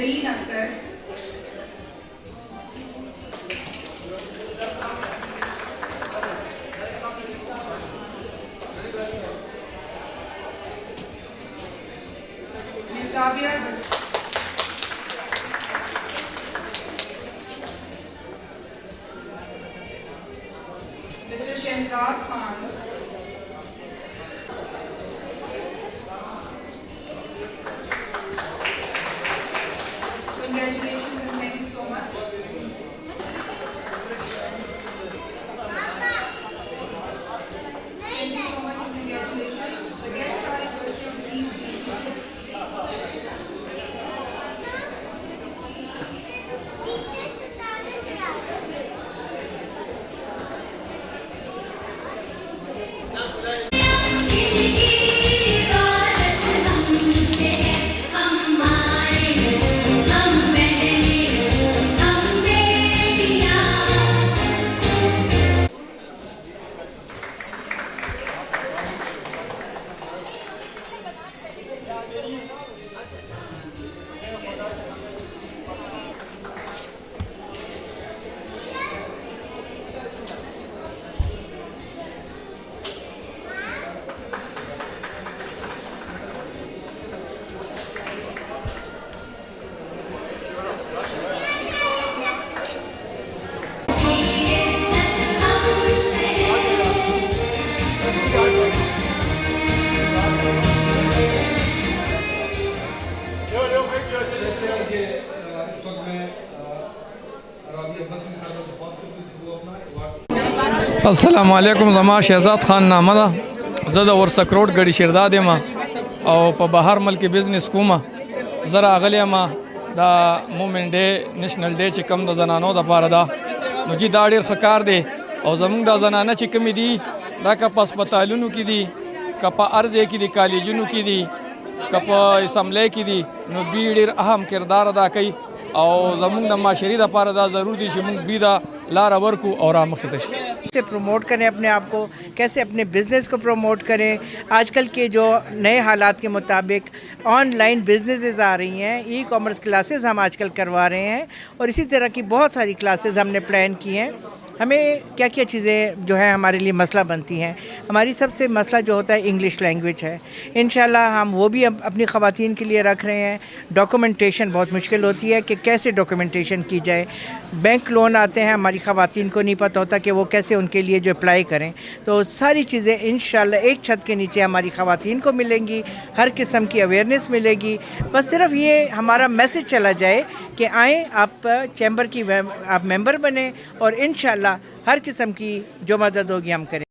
Zareen Akhtar, Ms. Rabia Mr. Shehzad Khan, congratulations and thank you so much. Thank you so much and congratulations. The guests are requested to please be seated. अस्सलामुअलैकुम ज़मा शहज़ाद ख़ान नामा दा ज़दा वर्सा करोड़ गड़ी शिरदाद मा और प बहार मल्क business कुमा ज़रा अगले मा दा मोमेंट डे नेशनल डे च कम द जनानो द पार दा नु जी दा ढेर खकार दे और ज़मुंग दा जनाना च कमी दी दा का अस्पतालों की दी कपा अर्ज़े की दी कॉलेजों की दी कपा असम्बले की दी नु बी ढेर अहम किरदार अदा कई और ज़मुंग द माशरी द पार दा ज़रूर दी शिमुंग बी दा लारा वर्कू और आमखदश कैसे प्रमोट करें अपने आप को, कैसे अपने बिज़नेस को प्रमोट करें। आजकल के जो नए हालात के मुताबिक ऑनलाइन बिजनेसेस आ रही हैं, ई कॉमर्स क्लासेस हम आजकल करवा रहे हैं और इसी तरह की बहुत सारी क्लासेस हमने प्लान की हैं। हमें क्या क्या चीज़ें जो है हमारे लिए मसला बनती हैं। हमारी सबसे मसला जो होता है इंग्लिश लैंग्वेज है। इंशाल्लाह हम वो भी अपनी ख़वातीन के लिए रख रहे हैं। डॉक्यूमेंटेशन बहुत मुश्किल होती है कि कैसे डॉक्यूमेंटेशन की जाए। बैंक लोन आते हैं, हमारी ख़वातीन को नहीं पता होता कि वो कैसे उनके लिए जो अप्लाई करें। तो सारी चीज़ें इंशाल्लाह एक छत के नीचे हमारी ख़वातीन को मिलेंगी, हर किस्म की अवेयरनेस मिलेगी। बस सिर्फ ये हमारा मैसेज चला जाए कि आएँ, आप चैम्बर की आप मेंबर बने और इंशाल्लाह हर किस्म की जो मदद होगी हम करें।